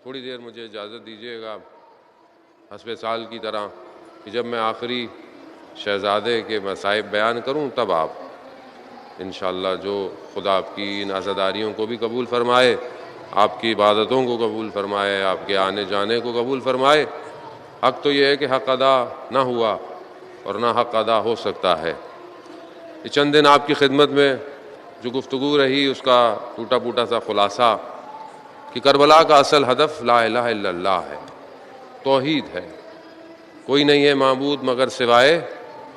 تھوڑی دیر مجھے اجازت دیجیے گا حسب سال کی طرح کہ جب میں آخری شہزادے کے مصائب بیان کروں تب آپ انشاءاللہ جو خدا آپ کی ان عزاداریوں کو بھی قبول فرمائے، آپ کی عبادتوں کو قبول فرمائے، آپ کے آنے جانے کو قبول فرمائے۔ حق تو یہ ہے کہ حق ادا نہ ہوا اور نہ حق ادا ہو سکتا ہے۔ یہ چند دن آپ کی خدمت میں جو گفتگو رہی اس کا ٹوٹا پھوٹا سا خلاصہ کہ کربلا کا اصل ہدف لا الہ الا اللہ ہے، توحید ہے، کوئی نہیں ہے معبود مگر سوائے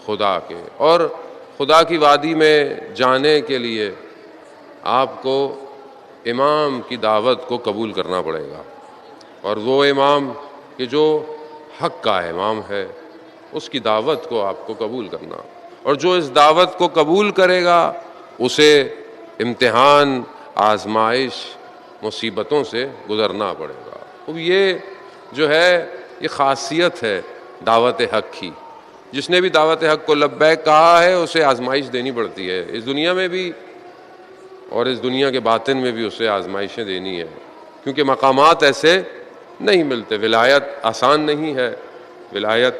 خدا کے، اور خدا کی وادی میں جانے کے لیے آپ کو امام کی دعوت کو قبول کرنا پڑے گا، اور وہ امام کہ جو حق کا امام ہے اس کی دعوت کو آپ کو قبول کرنا، اور جو اس دعوت کو قبول کرے گا اسے امتحان، آزمائش، مصیبتوں سے گزرنا پڑے گا۔ اب یہ جو ہے یہ خاصیت ہے دعوت حق کی، جس نے بھی دعوت حق کو لبیک کہا ہے اسے آزمائش دینی پڑتی ہے، اس دنیا میں بھی اور اس دنیا کے باطن میں بھی اسے آزمائشیں دینی ہے، کیونکہ مقامات ایسے نہیں ملتے۔ ولایت آسان نہیں ہے، ولایت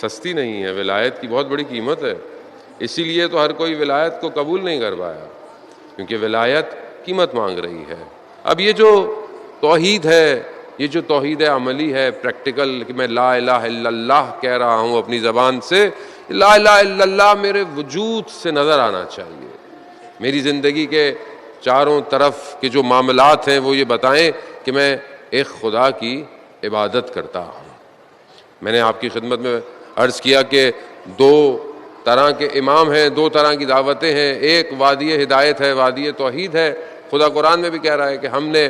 سستی نہیں ہے، ولایت کی بہت بڑی قیمت ہے، اسی لیے تو ہر کوئی ولایت کو قبول نہیں کر پایا، کیونکہ ولایت قیمت مانگ رہی ہے۔ اب یہ جو توحید ہے، یہ جو توحید عملی ہے، پریکٹیکل، کہ میں لا الہ الا اللہ کہہ رہا ہوں اپنی زبان سے، لا الہ الا اللہ میرے وجود سے نظر آنا چاہیے، میری زندگی کے چاروں طرف کے جو معاملات ہیں وہ یہ بتائیں کہ میں ایک خدا کی عبادت کرتا ہوں۔ میں نے آپ کی خدمت میں عرض کیا کہ دو طرح کے امام ہیں، دو طرح کی دعوتیں ہیں، ایک وادی ہدایت ہے، وادی توحید ہے۔ خدا قرآن میں بھی کہہ رہا ہے کہ ہم نے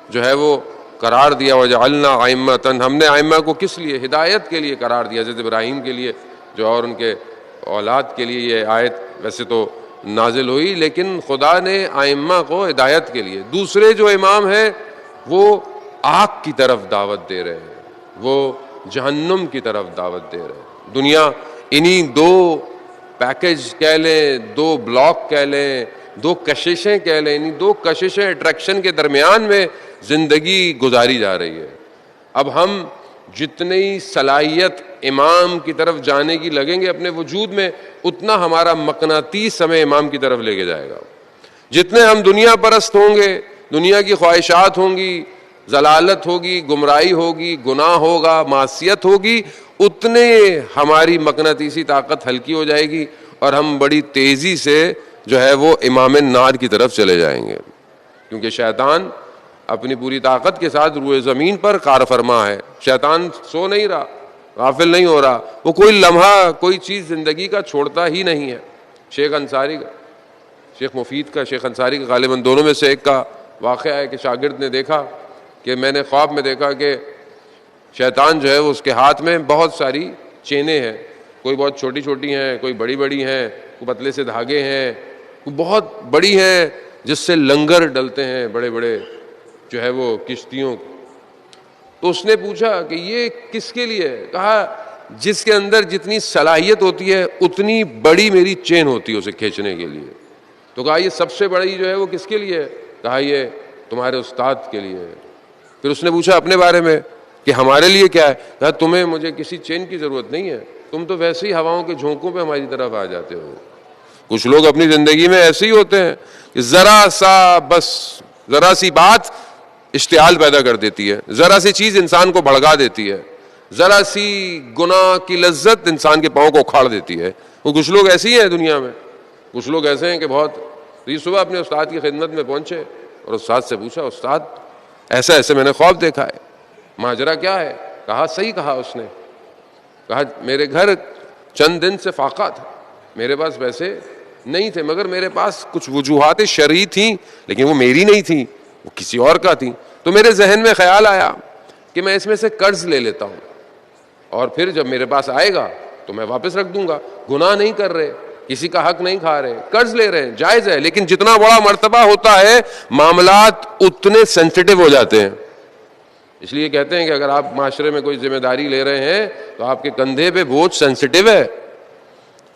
جو ہے وہ قرار دیا وجعلنا ائمۃ، ہم نے ائمہ کو کس لیے؟ ہدایت کے لیے قرار دیا، حضرت ابراہیم کے لیے جو اور ان کے اولاد کے لیے یہ آیت ویسے تو نازل ہوئی، لیکن خدا نے ائمہ کو ہدایت کے لیے۔ دوسرے جو امام ہیں وہ آگ کی طرف دعوت دے رہے ہیں، وہ جہنم کی طرف دعوت دے رہے ہیں۔ دنیا انہی دو پیکج کہہ لیں، دو بلاک کہہ لیں، دو کششیں کہہ لیں، انہی دو کششیں اٹریکشن کے درمیان میں زندگی گزاری جا رہی ہے۔ اب ہم جتنی صلاحیت امام کی طرف جانے کی لگیں گے اپنے وجود میں، اتنا ہمارا مقناطیس ہمیں امام کی طرف لے کے جائے گا۔ جتنے ہم دنیا پرست ہوں گے، دنیا کی خواہشات ہوں گی، ضلالت ہوگی، گمراہی ہوگی، گناہ ہوگا، معصیت ہوگی، اتنے ہماری مقناطیسی طاقت ہلکی ہو جائے گی اور ہم بڑی تیزی سے جو ہے وہ امام نار کی طرف چلے جائیں گے، کیونکہ شیطان اپنی پوری طاقت کے ساتھ روئے زمین پر کار فرما ہے۔ شیطان سو نہیں رہا، غافل نہیں ہو رہا، وہ کوئی لمحہ کوئی چیز زندگی کا چھوڑتا ہی نہیں ہے۔ شیخ انصاری کا شیخ مفید کا، شیخ انصاری کا، غالباً دونوں میں سے ایک کا واقعہ ہے کہ شاگرد نے دیکھا کہ میں نے خواب میں دیکھا کہ شیطان جو ہے وہ اس کے ہاتھ میں بہت ساری چینیں ہیں، کوئی بہت چھوٹی چھوٹی ہیں، کوئی بڑی بڑی ہیں، کوئی پتلے سے دھاگے ہیں، کوئی بہت بڑی ہیں جس سے لنگر ڈلتے ہیں بڑے بڑے جو ہے وہ کشتیوں. تو اس نے پوچھا کہ یہ کس کے لیے ہے؟ کہا جس کے اندر جتنی صلاحیت ہوتی ہے اتنی بڑی میری چین ہوتی ہے اسے کھینچنے کے لیے. تو کہا یہ سب سے بڑی جو ہے وہ کس کے لیے ہے؟ کہا یہ تمہارے استاد کے لیے ہے. پھر اس نے پوچھا اپنے بارے میں کہ ہمارے لیے کیا ہے؟ کہا تمہیں مجھے کسی چین کی ضرورت نہیں ہے، تم تو ویسے ہی ہواؤں کے جھونکوں پہ ہماری طرف آ جاتے ہو. کچھ لوگ اپنی زندگی میں ایسے ہی ہوتے ہیں کہ ذرا سی بات اشتعال پیدا کر دیتی ہے، ذرا سی چیز انسان کو بھڑکا دیتی ہے، ذرا سی گناہ کی لذت انسان کے پاؤں کو اکھاڑ دیتی ہے. وہ کچھ لوگ ایسے ہی ہیں دنیا میں. کچھ لوگ ایسے ہیں کہ یہ صبح اپنے استاد کی خدمت میں پہنچے اور استاد سے پوچھا استاد ایسا ایسے میں نے خواب دیکھا ہے، ماجرا کیا ہے؟ کہا صحیح کہا اس نے. کہا میرے گھر چند دن سے فاقہ تھا، میرے پاس پیسے نہیں تھے، مگر میرے پاس کچھ وجوہات شرعی تھیں لیکن وہ میری نہیں تھیں، وہ کسی اور کا تھیں. تو میرے ذہن میں خیال آیا کہ میں اس میں سے قرض لے لیتا ہوں اور پھر جب میرے پاس آئے گا تو میں واپس رکھ دوں گا. گناہ نہیں کر رہے، کسی کا حق نہیں کھا رہے، قرض لے رہے ہیں، جائز ہے. لیکن جتنا بڑا مرتبہ ہوتا ہے معاملات اتنے سینسٹیو ہو جاتے ہیں. اس لیے کہتے ہیں کہ اگر آپ معاشرے میں کوئی ذمہ داری لے رہے ہیں تو آپ کے کندھے پہ بوجھ سینسٹیو ہے.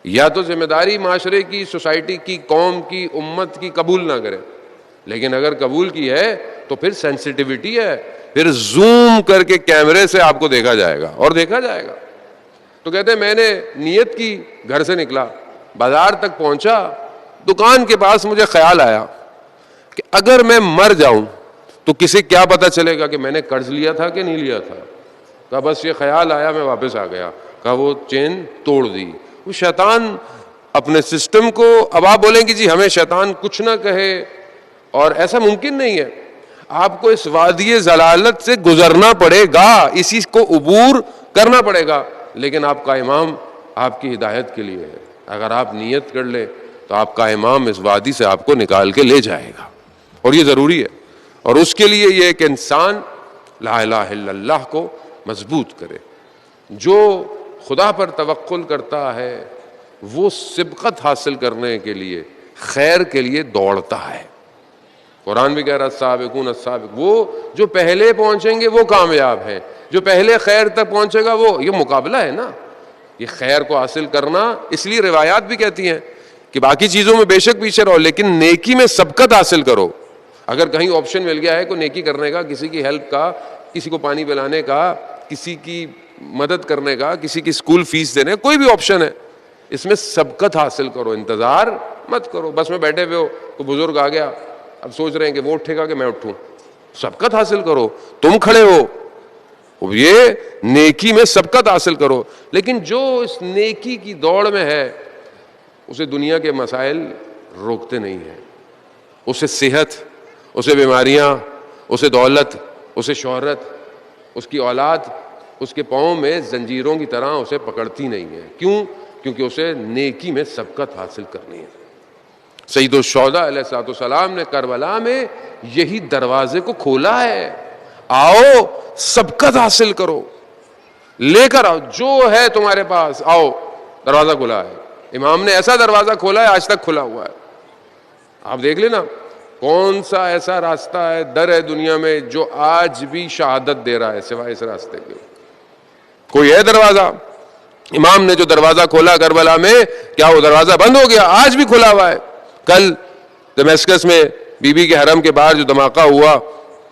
یا تو ذمہ داری معاشرے کی، سوسائٹی کی، قوم کی، امت کی قبول نہ کرے، لیکن اگر قبول کی ہے تو پھر سینسٹیوٹی ہے، پھر زوم کر کے کیمرے سے آپ کو دیکھا جائے گا اور دیکھا جائے گا. تو کہتے ہیں میں نے نیت کی، گھر سے نکلا، بازار تک پہنچا، دکان کے پاس مجھے خیال آیا کہ اگر میں مر جاؤں تو کسی کیا پتہ چلے گا کہ میں نے قرض لیا تھا کہ نہیں لیا تھا. کہا بس یہ خیال آیا، میں واپس آ گیا. کہا وہ چین توڑ دی. وہ شیطان اپنے سسٹم کو، اب آپ بولیں کہ جی ہمیں شیطان کچھ نہ کہے، اور ایسا ممکن نہیں ہے. آپ کو اس وادی ضلالت سے گزرنا پڑے گا، اسی کو عبور کرنا پڑے گا، لیکن آپ کا امام آپ کی ہدایت کے لیے ہے. اگر آپ نیت کر لیں تو آپ کا امام اس وادی سے آپ کو نکال کے لے جائے گا، اور یہ ضروری ہے. اور اس کے لیے یہ کہ انسان لا الہ الا اللہ کو مضبوط کرے. جو خدا پر توکل کرتا ہے وہ سبقت حاصل کرنے کے لیے، خیر کے لیے دوڑتا ہے. قرآن بھی کہہ رہا السابقون السابق، وہ جو پہلے پہنچیں گے وہ کامیاب ہیں، جو پہلے خیر تک پہنچے گا وہ. یہ مقابلہ ہے نا، یہ خیر کو حاصل کرنا. اس لیے روایات بھی کہتی ہیں کہ باقی چیزوں میں بے شک پیچھے رہو لیکن نیکی میں سبقت حاصل کرو. اگر کہیں آپشن مل گیا ہے کوئی نیکی کرنے کا، کسی کی ہیلپ کا، کسی کو پانی پلانے کا، کسی کی مدد کرنے کا، کسی کی اسکول فیس دینے کا، کوئی بھی آپشن ہے، اس میں سبقت حاصل کرو، انتظار مت کرو. بس میں بیٹھے ہوئے ہو، کوئی بزرگ آ گیا، اب سوچ رہے ہیں کہ وہ اٹھے گا کہ میں اٹھوں. سبقت حاصل کرو، تم کھڑے ہو، یہ نیکی میں سبقت حاصل کرو. لیکن جو اس نیکی کی دوڑ میں ہے اسے دنیا کے مسائل روکتے نہیں ہیں. اسے صحت، اسے بیماریاں، اسے دولت، اسے شہرت، اس کی اولاد اس کے پاؤں میں زنجیروں کی طرح اسے پکڑتی نہیں ہے. کیوں؟ کیونکہ اسے نیکی میں سبقت حاصل کرنی ہے. سید الشہداء علیہ الصلوۃ والسلام نے کربلا میں یہی دروازے کو کھولا ہے. آؤ سبقت حاصل کرو، لے کر آؤ جو ہے تمہارے پاس، آؤ. دروازہ کھلا ہے. امام نے ایسا دروازہ کھولا ہے آج تک کھلا ہوا ہے. آپ دیکھ لینا کون سا ایسا راستہ ہے، در ہے دنیا میں جو آج بھی شہادت دے رہا ہے سوائے اس راستے کے. کوئی ہے دروازہ؟ امام نے جو دروازہ کھولا کربلا میں، کیا وہ دروازہ بند ہو گیا؟ آج بھی کھلا ہوا ہے. کل دمشقس میں بی بی کے حرم کے باہر جو دھماکہ ہوا،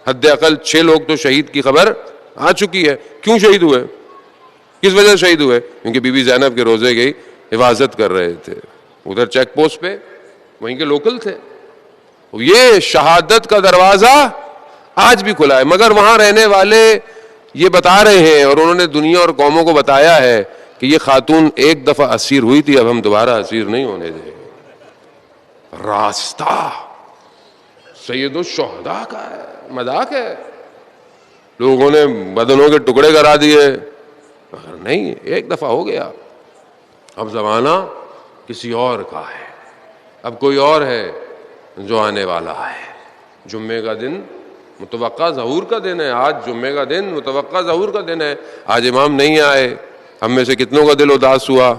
حد اقل 6 لوگ تو شہید کی خبر آ چکی ہے. کیوں شہید ہوئے؟ کس وجہ سے شہید ہوئے؟ کیونکہ بی بی زینب کے روزے کی حفاظت کر رہے تھے. ادھر چیک پوسٹ پہ وہیں کے لوکل تھے. یہ شہادت کا دروازہ آج بھی کھلا ہے. مگر وہاں رہنے والے یہ بتا رہے ہیں، اور انہوں نے دنیا اور قوموں کو بتایا ہے کہ یہ خاتون ایک دفعہ اسیر ہوئی تھی، اب ہم دوبارہ اسیر نہیں ہونے دیں. راستہ سید الشہداء کا ہے، مذاق ہے. لوگوں نے بدنوں کے ٹکڑے کرا دیے، مگر نہیں، ایک دفعہ ہو گیا، اب زمانہ کسی اور کا ہے. اب کوئی اور ہے جو آنے والا ہے. جمعے کا دن متوقع ظہور کا دن ہے. آج جمعے کا دن متوقع ظہور کا دن ہے. آج امام نہیں آئے. ہم میں سے کتنوں کا دل اداس ہوا؟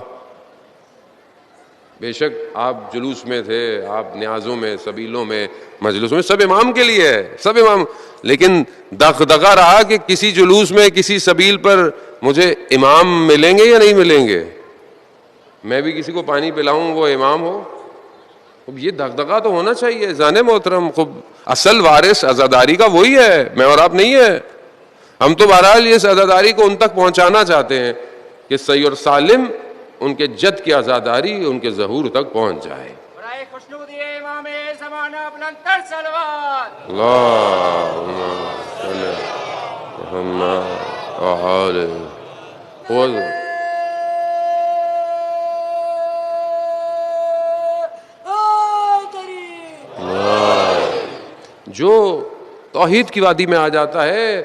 بے شک آپ جلوس میں تھے، آپ نیازوں میں، سبیلوں میں، مجلسوں میں، سب امام کے لیے ہے، سب امام. لیکن دغدغہ رہا کہ کسی جلوس میں، کسی سبیل پر مجھے امام ملیں گے یا نہیں ملیں گے. میں بھی کسی کو پانی پلاؤں وہ امام ہو. اب یہ دغدغہ تو ہونا چاہیے. زان محترم، خب اصل وارث عزاداری کا وہی ہے، میں اور آپ نہیں ہے. ہم تو بہرحال یہ عزاداری کو ان تک پہنچانا چاہتے ہیں کہ صحیح اور سالم ان کے جد کی عزاداری ان کے ظہور تک پہنچ جائے. اللہم صلی محمد وآلہ. جو توحید کی وادی میں آ جاتا ہے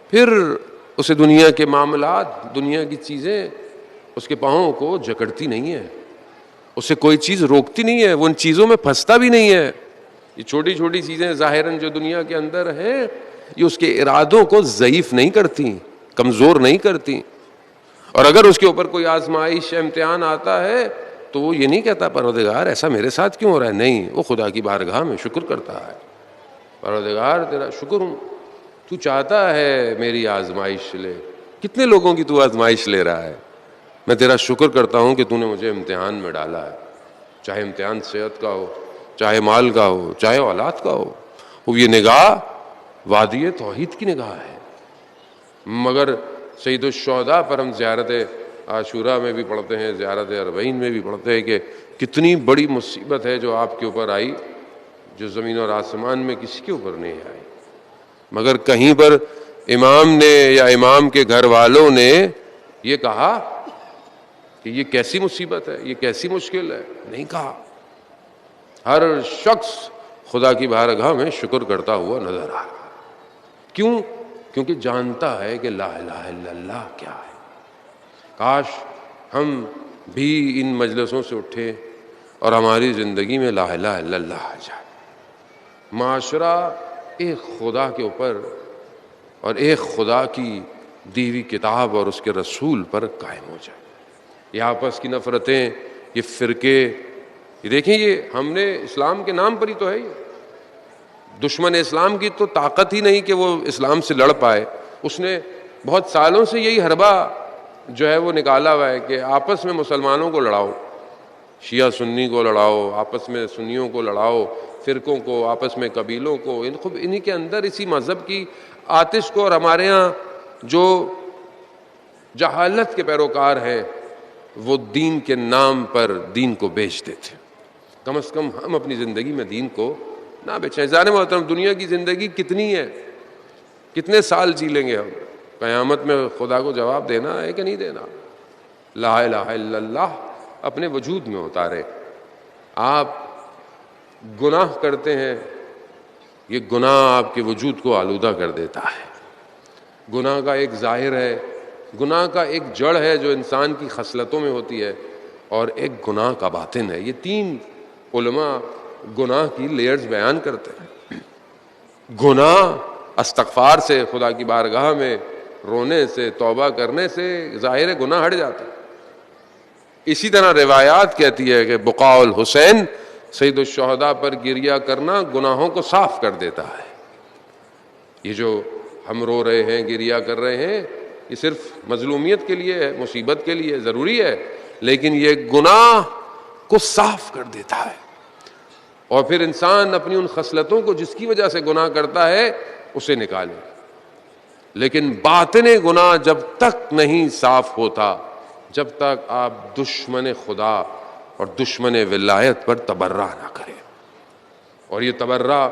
پھر اسے دنیا کے معاملات، دنیا کی چیزیں اس کے پاؤں کو جکڑتی نہیں ہے، اسے کوئی چیز روکتی نہیں ہے، وہ ان چیزوں میں پھنستا بھی نہیں ہے. یہ چھوٹی چھوٹی چیزیں ظاہراً جو دنیا کے اندر ہیں یہ اس کے ارادوں کو ضعیف نہیں کرتی، کمزور نہیں کرتی. اور اگر اس کے اوپر کوئی آزمائش امتحان آتا ہے تو وہ یہ نہیں کہتا پروردگار ایسا میرے ساتھ کیوں ہو رہا ہے. نہیں، وہ خدا کی بارگاہ میں شکر کرتا ہے، پروردگار تیرا شکر ہوں، تو چاہتا ہے میری آزمائش لے. کتنے لوگوں کی تو آزمائش لے رہا ہے. میں تیرا شکر کرتا ہوں کہ تو نے مجھے امتحان میں ڈالا ہے، چاہے امتحان صحت کا ہو، چاہے مال کا ہو، چاہے اولاد کا ہو. وہ یہ نگاہ وادی توحید کی نگاہ ہے. مگر سید الشہداء پر ہم زیارت عاشوراء میں بھی پڑھتے ہیں، زیارت اربعین میں بھی پڑھتے ہیں کہ کتنی بڑی مصیبت ہے جو آپ کے اوپر آئی، جو زمین اور آسمان میں کسی کے اوپر نہیں آئی. مگر کہیں پر امام نے یا امام کے گھر والوں نے یہ کہا کہ یہ کیسی مصیبت ہے، یہ کیسی مشکل ہے؟ نہیں کہا. ہر شخص خدا کی بارگاہ میں شکر کرتا ہوا نظر آ رہا. کیوں؟ کیونکہ جانتا ہے کہ لا الہ الا اللہ کیا ہے. کاش ہم بھی ان مجلسوں سے اٹھیں اور ہماری زندگی میں لا الہ الا اللہ آ جائے. معاشرہ ایک خدا کے اوپر اور ایک خدا کی دی ہوئی کتاب اور اس کے رسول پر قائم ہو جائے. یہ آپس کی نفرتیں، یہ فرقے، یہ دیکھیں یہ ہم نے اسلام کے نام پر ہی تو ہے. یہ دشمن اسلام کی تو طاقت ہی نہیں کہ وہ اسلام سے لڑ پائے. اس نے بہت سالوں سے یہی حربہ جو ہے وہ نکالا ہوا ہے کہ آپس میں مسلمانوں کو لڑاؤ، شیعہ سنی کو لڑاؤ، آپس میں سنیوں کو لڑاؤ، فرقوں کو، آپس میں قبیلوں کو، انہی کے اندر اسی مذہب کی آتش کو. اور ہمارے ہاں جو جہالت کے پیروکار ہیں وہ دین کے نام پر دین کو بیچ دیتے. کم از کم ہم اپنی زندگی میں دین کو نہ بیچیں. زان محترم، دنیا کی زندگی کتنی ہے، کتنے سال جی لیں گے ہم؟ قیامت میں خدا کو جواب دینا ہے کہ نہیں دینا. لا الہ الا اللہ اپنے وجود میں اتارے. آپ گناہ کرتے ہیں، یہ گناہ آپ کے وجود کو آلودہ کر دیتا ہے. گناہ کا ایک ظاہر ہے، گناہ کا ایک جڑ ہے جو انسان کی خصلتوں میں ہوتی ہے، اور ایک گناہ کا باطن ہے. یہ تین علماء گناہ کی لیئرز بیان کرتے ہیں. گناہ استغفار سے، خدا کی بارگاہ میں رونے سے، توبہ کرنے سے ظاہر گناہ ہٹ جاتا ہے. اسی طرح روایات کہتی ہے کہ بقاء الحسین، سید الشہداء پر گریہ کرنا گناہوں کو صاف کر دیتا ہے. یہ جو ہم رو رہے ہیں، گریہ کر رہے ہیں، یہ صرف مظلومیت کے لیے ہے، مصیبت کے لیے ضروری ہے، لیکن یہ گناہ کو صاف کر دیتا ہے. اور پھر انسان اپنی ان خصلتوں کو جس کی وجہ سے گناہ کرتا ہے اسے نکالے. لیکن باطن گناہ جب تک نہیں صاف ہوتا، جب تک آپ دشمن خدا اور دشمن ولایت پر تبرہ نہ کریں. اور یہ تبرہ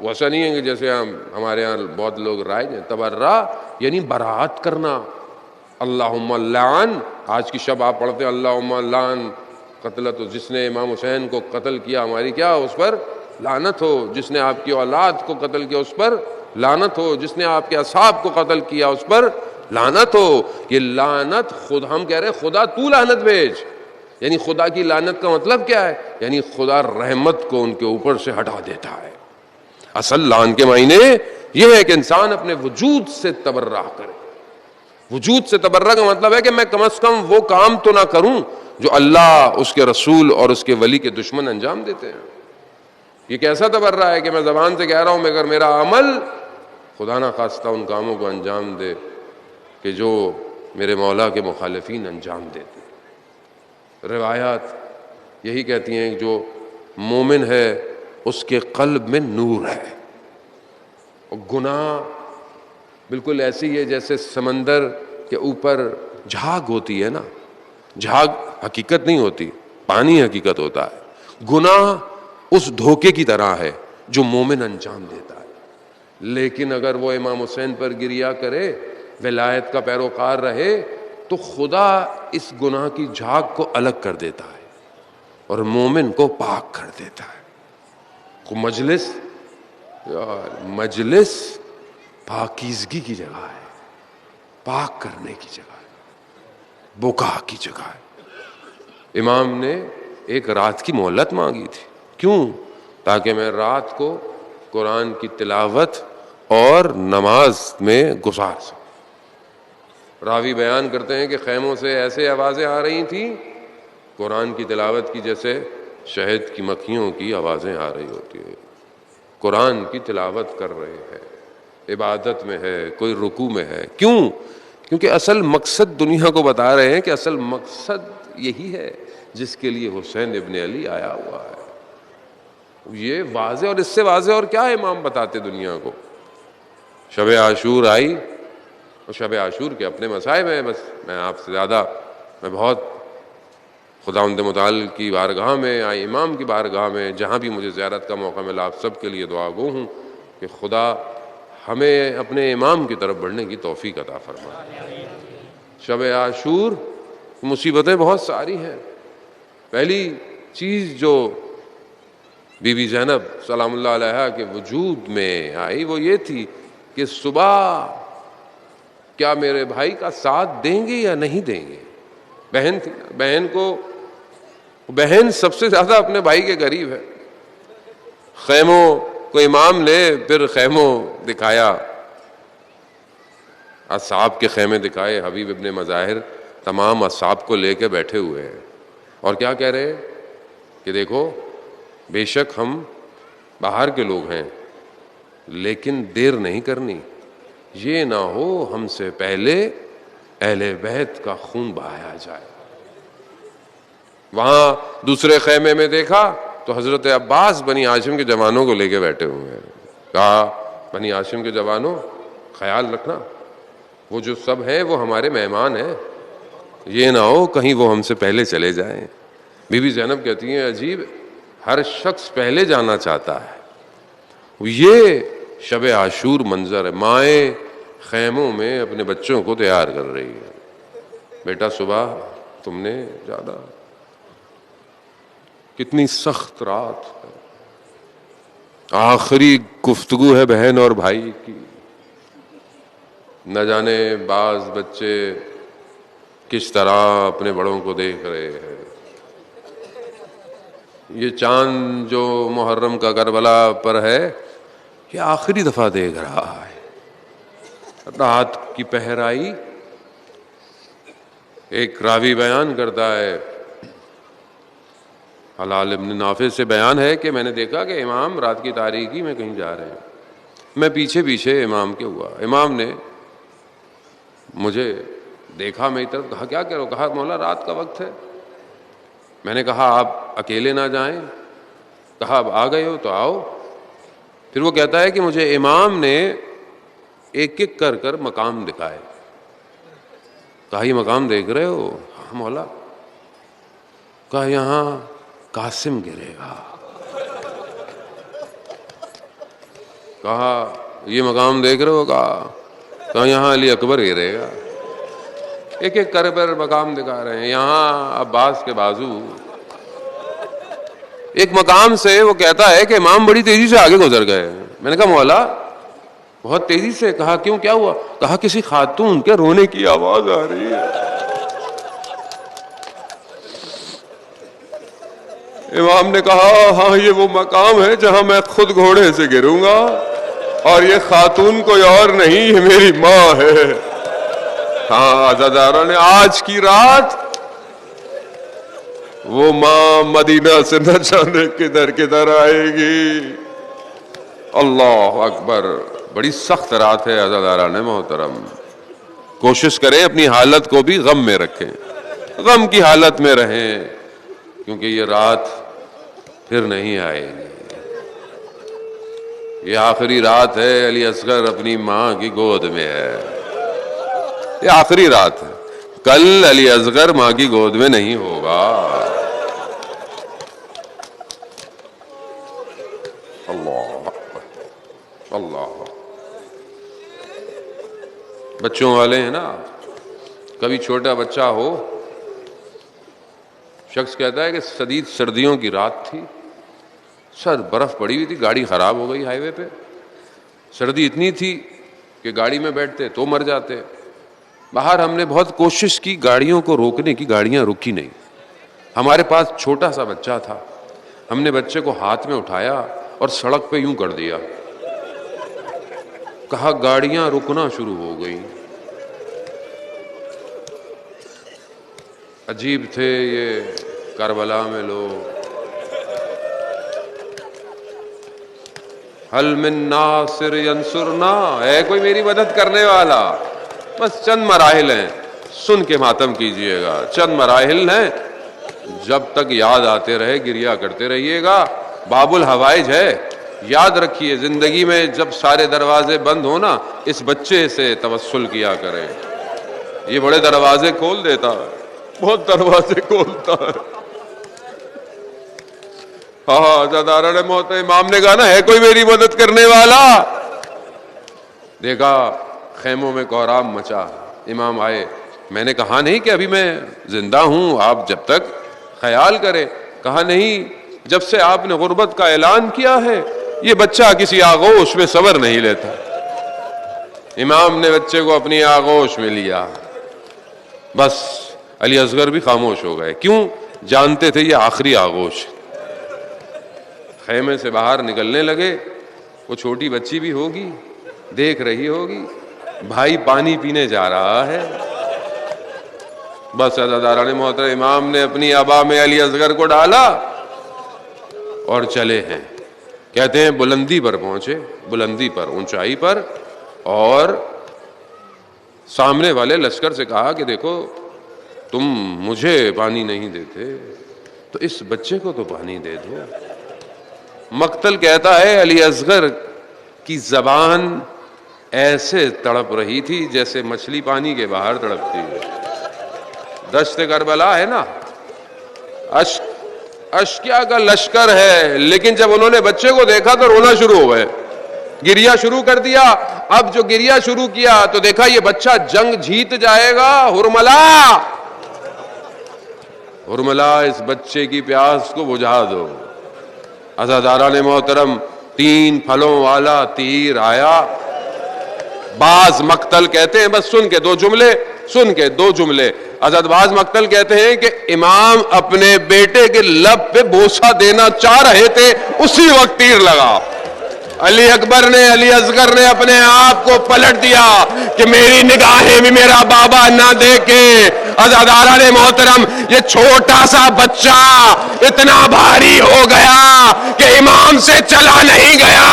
ویسا نہیں ہے کہ جیسے ہمارے یہاں بہت لوگ رائج ہیں. تبرہ یعنی برات کرنا. اللہم لعن، آج کی شب آپ پڑھتے ہیں اللہم لعن قتل، تو جس نے امام حسین کو قتل کیا ہماری کیا اس پر لعنت ہو. جس نے آپ کی اولاد کو قتل کیا اس پر لعنت ہو. جس نے آپ کے اصحاب کو قتل کیا اس پر لعنت ہو. یہ لعنت خود ہم کہہ رہے ہیں خدا تو لعنت بھیج. یعنی خدا کی لعنت کا مطلب کیا ہے؟ یعنی خدا رحمت کو ان کے اوپر سے ہٹا دیتا ہے. اصل لعن کے معنی یہ ہے کہ انسان اپنے وجود سے تبرہ کرے. وجود سے تبرہ کا مطلب ہے کہ میں کم از کم وہ کام تو نہ کروں جو اللہ، اس کے رسول اور اس کے ولی کے دشمن انجام دیتے ہیں. یہ کیسا تبرہ ہے کہ میں زبان سے کہہ رہا ہوں مگر میرا عمل خدا نہ خواستہ ان کاموں کو انجام دے کہ جو میرے مولا کے مخالفین انجام دیتے. روایات یہی کہتی ہیں کہ جو مومن ہے اس کے قلب میں نور ہے. اور گناہ بالکل ایسی ہے جیسے سمندر کے اوپر جھاگ ہوتی ہے نا. جھاگ حقیقت نہیں ہوتی، پانی حقیقت ہوتا ہے. گناہ اس دھوکے کی طرح ہے جو مومن انجام دیتا ہے. لیکن اگر وہ امام حسین پر گریا کرے، ولایت کا پیروکار رہے، تو خدا اس گناہ کی جھاگ کو الگ کر دیتا ہے اور مومن کو پاک کر دیتا ہے. مجلس پاکیزگی کی جگہ ہے، پاک کرنے کی جگہ ہے، بکا کی جگہ ہے. امام نے ایک رات کی مہلت مانگی تھی. کیوں؟ تاکہ میں رات کو قرآن کی تلاوت اور نماز میں گزار سکوں. راوی بیان کرتے ہیں کہ خیموں سے ایسے آوازیں آ رہی تھیں قرآن کی تلاوت کی جیسے شہد کی مکھیوں کی آوازیں آ رہی ہوتی ہے. قرآن کی تلاوت کر رہے ہیں، عبادت میں ہے، کوئی رکوع میں ہے. کیوں؟ کیونکہ اصل مقصد دنیا کو بتا رہے ہیں کہ اصل مقصد یہی ہے جس کے لیے حسین ابن علی آیا ہوا ہے. یہ واضح، اور اس سے واضح اور کیا امام بتاتے دنیا کو. شب عاشور آئی اور شب عاشور کے اپنے مصائب ہیں. بس میں آپ سے زیادہ، میں بہت خداوند متعال کی بارگاہ میں، آئی امام کی بارگاہ میں جہاں بھی مجھے زیارت کا موقع ملا آپ سب کے لیے دعا گو ہوں کہ خدا ہمیں اپنے امام کی طرف بڑھنے کی توفیق عطا فرمائے. شب عاشور مصیبتیں بہت ساری ہیں. پہلی چیز جو بی بی زینب سلام اللہ علیہا کے وجود میں آئی وہ یہ تھی کہ صبح کیا میرے بھائی کا ساتھ دیں گے یا نہیں دیں گے. بہن تھی، بہن سب سے زیادہ اپنے بھائی کے قریب ہے. خیموں کو امام لے، پھر خیموں دکھایا، اصحاب کے خیمے دکھائے. حبیب ابن مظاہر تمام اصحاب کو لے کے بیٹھے ہوئے ہیں اور کیا کہہ رہے ہیں کہ دیکھو بے شک ہم باہر کے لوگ ہیں لیکن دیر نہیں کرنی، یہ نہ ہو ہم سے پہلے اہل بیت کا خون بہایا جائے. وہاں دوسرے خیمے میں دیکھا تو حضرت عباس بنی ہاشم کے جوانوں کو لے کے بیٹھے ہوئے ہیں. کہا بنی ہاشم کے جوانوں خیال رکھنا، وہ جو سب ہیں وہ ہمارے مہمان ہیں، یہ نہ ہو کہیں وہ ہم سے پہلے چلے جائیں. بی بی زینب کہتی ہیں عجیب، ہر شخص پہلے جانا چاہتا ہے. یہ شب عاشور منظر ہے. مائیں خیموں میں اپنے بچوں کو تیار کر رہی ہے. بیٹا صبح تم نے جانا، کتنی سخت رات ہے، آخری گفتگو ہے بہن اور بھائی کی. نہ جانے بعض بچے کس طرح اپنے بڑوں کو دیکھ رہے ہیں. یہ چاند جو محرم کا کربلا پر ہے یہ آخری دفعہ دیکھ رہا ہے. رات کی پہر آئی. ایک راوی بیان کرتا ہے، حلال ابن نافع سے بیان ہے کہ میں نے دیکھا کہ امام رات کی تاریکی میں کہیں جا رہے ہیں. میں پیچھے پیچھے امام کے ہوا. امام نے مجھے دیکھا میری طرف، کہا کیا کرو؟ کہا مولا رات کا وقت ہے. میں نے کہا آپ اکیلے نہ جائیں. کہا اب آ گئے ہو تو آؤ. پھر وہ کہتا ہے کہ مجھے امام نے ایک ایک کر کر مقام دکھائے. کہا یہ مقام دیکھ رہے ہو؟ ہاں مولا. کہا یہاں قاسم گرے گا. کہا یہ مقام دیکھ رہے ہو؟ کہا یہاں علی اکبر گرے گا. ایک ایک کر پر مقام دکھا رہے ہیں. یہاں عباس کے بازو. ایک مقام سے وہ کہتا ہے کہ امام بڑی تیزی سے آگے گزر گئے. میں نے کہا مولا بہت تیزی سے. کہا کیوں، کیا ہوا؟ کہا کسی خاتون کے رونے کی آواز آ رہی ہے. امام نے کہا ہاں یہ وہ مقام ہے جہاں میں خود گھوڑے سے گروں گا، اور یہ خاتون کوئی اور نہیں، یہ میری ماں ہے۔ ہاں عزاداروں نے آج کی رات وہ ماں مدینہ سے نہ جانے کدھر کدھر آئے گی۔ اللہ اکبر، بڑی سخت رات ہے عزاداران محترم۔ کوشش کریں اپنی حالت کو بھی غم میں رکھیں، غم کی حالت میں رہیں، کیونکہ یہ رات پھر نہیں آئے گی۔ یہ آخری رات ہے، علی اصغر اپنی ماں کی گود میں ہے، یہ آخری رات ہے، کل علی اصغر ماں کی گود میں نہیں ہوگا۔ اللہ اللہ، بچوں والے ہیں نا، کبھی چھوٹا بچہ ہو، شخص کہتا ہے کہ شدید سردیوں کی رات تھی، سر برف پڑی ہوئی تھی، گاڑی خراب ہو گئی ہائی وے پہ، سردی اتنی تھی کہ گاڑی میں بیٹھتے تو مر جاتے۔ باہر ہم نے بہت کوشش کی گاڑیوں کو روکنے کی، گاڑیاں رکی نہیں۔ ہمارے پاس چھوٹا سا بچہ تھا، ہم نے بچے کو ہاتھ میں اٹھایا اور سڑک پہ یوں کر دیا، کہا گاڑیاں رکنا شروع ہو گئیں۔ عجیب تھے یہ کربلا میں لوگ۔ حل من ناصر ینصرنا، ہے کوئی میری مدد کرنے والا؟ بس چند مراحل ہیں، سن کے ماتم کیجئے گا، چند مراحل ہیں، جب تک یاد آتے رہے گریہ کرتے رہیے گا۔ باب الحوائج ہے، یاد رکھیے زندگی میں جب سارے دروازے بند ہو نا، اس بچے سے توسل کیا کریں، یہ بڑے دروازے کھول دیتا ہے، بہت دروازے کھولتا ہے۔ ہاں عزاداران محترم، امام نے کہا نا ہے کوئی میری مدد کرنے والا؟ دیکھا خیموں میں کوہرام مچا، امام آئے، میں نے کہا نہیں کہ ابھی میں زندہ ہوں، آپ جب تک خیال کریں، کہا نہیں، جب سے آپ نے غربت کا اعلان کیا ہے یہ بچہ کسی آغوش میں صبر نہیں لیتا۔ امام نے بچے کو اپنی آغوش میں لیا، بس علی اصغر بھی خاموش ہو گئے، کیوں؟ جانتے تھے یہ آخری آغوش۔ خیمے سے باہر نکلنے لگے، وہ چھوٹی بچی بھی ہوگی، دیکھ رہی ہوگی، بھائی پانی پینے جا رہا ہے۔ بس عزاداران محترم، امام نے اپنی ابا میں علی اصغر کو ڈالا اور چلے ہیں۔ کہتے ہیں بلندی پر پہنچے، بلندی پر، اونچائی پر، اور سامنے والے لشکر سے کہا کہ دیکھو تم مجھے پانی نہیں دیتے تو اس بچے کو تو پانی دے دو۔ مقتل کہتا ہے علی اصغر کی زبان ایسے تڑپ رہی تھی جیسے مچھلی پانی کے باہر تڑپتی ہے۔ دشت کربلا ہے نا، اشکیا کا لشکر ہے، لیکن جب انہوں نے بچے کو دیکھا تو رونا شروع ہو گئے، گریہ شروع کر دیا۔ اب جو گریہ شروع کیا تو دیکھا یہ بچہ جنگ جیت جائے گا۔ ہرملا ہرملا، اس بچے کی پیاس کو بجھا دو۔ عزاداران محترم، 3 پھلوں والا تیر آیا۔ بعض مقتل کہتے ہیں، بس سن کے 2 جملے، سن کے 2 جملے، بعض مقتل کہتے ہیں کہ امام اپنے بیٹے کے لب پہ بوسہ دینا چاہ رہے تھے، اسی وقت تیر لگا۔ علی اکبر نے، علی اصغر نے اپنے آپ کو پلٹ دیا کہ میری نگاہیں بھی میرا بابا نہ دیکھے۔ عزاداران محترم، یہ چھوٹا سا بچہ اتنا بھاری ہو گیا کہ امام سے چلا نہیں گیا،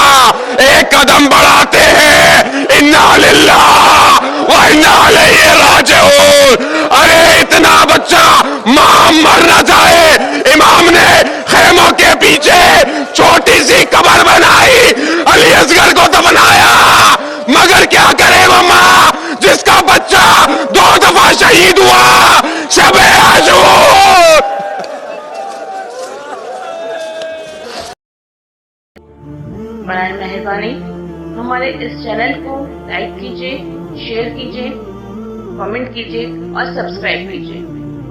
ایک قدم بڑھاتے ہیں، انا للہ و انا الیہ راجعون۔ ارے اتنا بچہ ماں مر نہ جائے، امام نے خیموں کے پیچھے چھوٹی سی قبر بنائی، علی اصغر کو دفنایا، مگر کیا کرے وہ ماں جس کا بچہ 2 دفعہ شہید ہوا؟ شب عاشور۔ برائے مہربانی ہمارے اس چینل کو لائک کیجیے، شیئر کیجیے، کمنٹ کیجیے اور سبسکرائب کیجیے،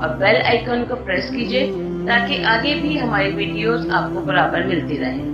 اور بیل آئیکن کو پریس کیجیے تاکہ آگے بھی ہماری ویڈیوز آپ کو برابر ملتی رہیں۔